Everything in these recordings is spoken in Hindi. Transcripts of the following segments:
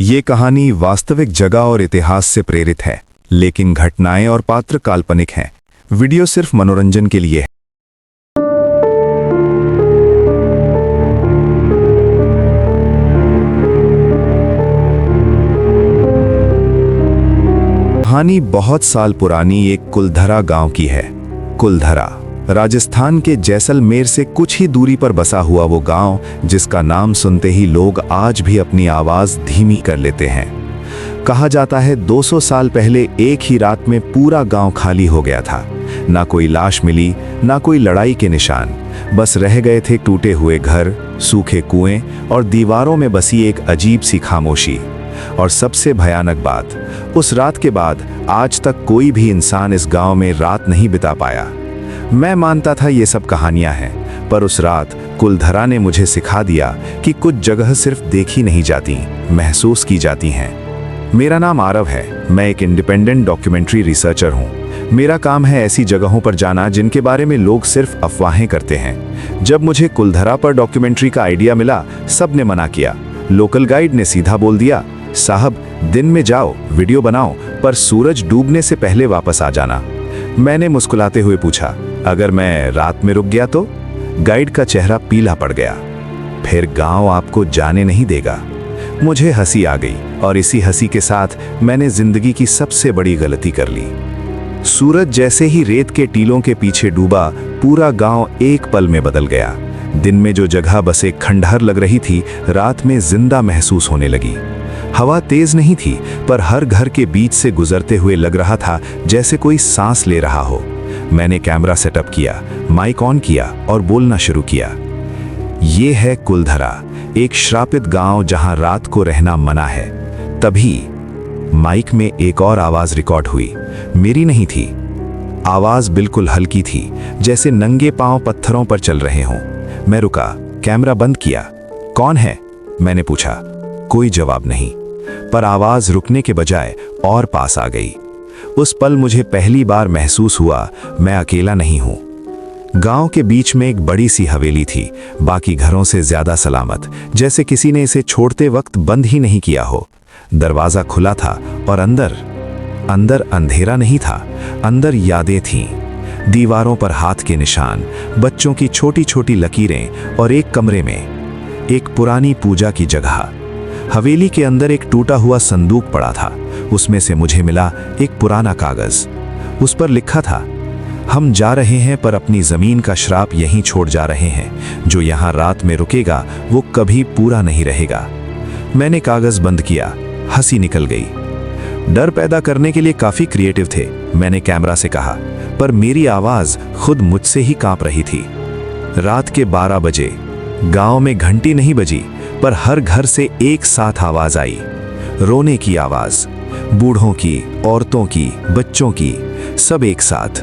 ये कहानी वास्तविक जगह और इतिहास से प्रेरित है, लेकिन घटनाएं और पात्र काल्पनिक हैं। वीडियो सिर्फ मनोरंजन के लिए है। कहानी बहुत साल पुरानी एक कुलधरा गांव की है। कुलधरा राजस्थान के जैसलमेर से कुछ ही दूरी पर बसा हुआ वो गांव, जिसका नाम सुनते ही लोग आज भी अपनी आवाज धीमी कर लेते हैं। कहा जाता है 200 साल पहले एक ही रात में पूरा गांव खाली हो गया था। ना कोई लाश मिली, ना कोई लड़ाई के निशान, बस रह गए थे टूटे हुए घर, सूखे कुएं और दीवारों में बसी एक अजीब सी खामोशी। और सबसे भयानक बात, उस रात के बाद आज तक कोई भी इंसान इस गांव में रात नहीं बिता पाया। मैं मानता था ये सब कहानियां हैं, पर उस रात कुलधरा ने मुझे सिखा दिया कि कुछ जगह सिर्फ देखी नहीं जाती, महसूस की जाती हैं। मेरा नाम आरव है, मैं एक इंडिपेंडेंट डॉक्यूमेंट्री रिसर्चर हूँ। मेरा काम है ऐसी जगहों पर जाना जिनके बारे में लोग सिर्फ अफवाहें करते हैं। जब मुझे कुलधरा पर डॉक्यूमेंट्री का आइडिया मिला, सब ने मना किया। लोकल गाइड ने सीधा बोल दिया, साहब दिन में जाओ, वीडियो बनाओ, पर सूरज डूबने से पहले वापस आ जाना। मैंने मुस्कुराते हुए पूछा, अगर मैं रात में रुक गया तो? गाइड का चेहरा पीला पड़ गया। फिर गांव आपको जाने नहीं देगा। मुझे हंसी आ गई और इसी हंसी के साथ मैंने जिंदगी की सबसे बड़ी गलती कर ली। सूरज जैसे ही रेत के टीलों के पीछे डूबा, पूरा गांव एक पल में बदल गया। दिन में जो जगह बस एक खंडहर लग रही थी, रात में जिंदा महसूस होने लगी। हवा तेज नहीं थी, पर हर घर के बीच से गुजरते हुए लग रहा था जैसे कोई सांस ले रहा हो। मैंने कैमरा सेटअप किया, माइक ऑन किया और बोलना शुरू किया। ये है कुलधरा, एक श्रापित गांव जहां रात को रहना मना है। तभी माइक में एक और आवाज रिकॉर्ड हुई। मेरी नहीं थी। आवाज बिल्कुल हल्की थी, जैसे नंगे पांव पत्थरों पर चल रहे हों। मैं रुका, कैमरा बंद किया। कौन है? मैंने पूछा। कोई जवाब नहीं, पर आवाज रुकने के बजाय और पास आ गई। उस पल मुझे पहली बार महसूस हुआ मैं अकेला नहीं हूं। गांव के बीच में एक बड़ी सी हवेली थी, बाकी घरों से ज्यादा सलामत, जैसे किसी ने इसे छोड़ते वक्त बंद ही नहीं किया हो। दरवाजा खुला था और अंदर अंधेरा नहीं था, अंदर यादें थीं। दीवारों पर हाथ के निशान, बच्चों की छोटी छोटी लकीरें और एक कमरे में एक पुरानी पूजा की जगह। हवेली के अंदर एक टूटा हुआ संदूक पड़ा था। उसमें से मुझे मिला एक पुराना कागज। उस पर लिखा था, हम जा रहे हैं पर अपनी जमीन का श्राप यहीं छोड़ जा रहे हैं। जो यहाँ रात में रुकेगा वो कभी पूरा नहीं रहेगा। मैंने कागज बंद किया, हंसी निकल गई। डर पैदा करने के लिए काफी क्रिएटिव थे, मैंने कैमरा से कहा, पर मेरी आवाज खुद मुझसे ही कांप रही थी। रात के 12 बजे गांव में घंटी नहीं बजी, पर हर घर से एक साथ आवाज आई। रोने की आवाज, बूढ़ों की, औरतों की, बच्चों की, सब एक साथ।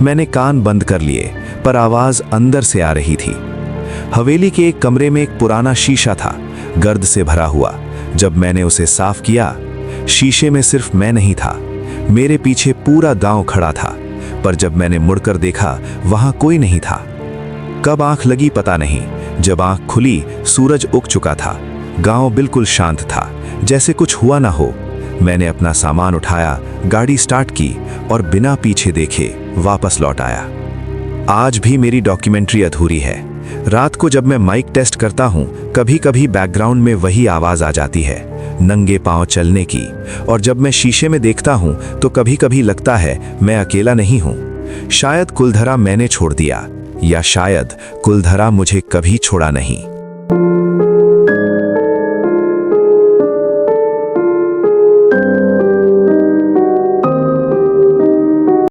मैंने कान बंद कर लिए, पर आवाज अंदर से आ रही थी। हवेली के एक कमरे में एक पुराना शीशा था, गर्द से भरा हुआ। जब मैंने उसे साफ किया, शीशे में सिर्फ मैं नहीं था, मेरे पीछे पूरा गांव खड़ा था। पर जब मैंने मुड़कर देखा, वहां कोई नहीं था। कब आंख लगी पता नहीं। जब आंख खुली, सूरज उग चुका था। गांव बिल्कुल शांत था, जैसे कुछ हुआ ना हो। मैंने अपना सामान उठाया, गाड़ी स्टार्ट की और बिना पीछे देखे वापस लौट आया। आज भी मेरी डॉक्यूमेंट्री अधूरी है। रात को जब मैं माइक टेस्ट करता हूं, कभी कभी बैकग्राउंड में वही आवाज आ जाती है, नंगे पांव चलने की। और जब मैं शीशे में देखता हूं, तो कभी कभी लगता है मैं अकेला नहीं हूं। शायद कुलधरा मैंने छोड़ दिया, या शायद कुलधरा मुझे कभी छोड़ा नहीं।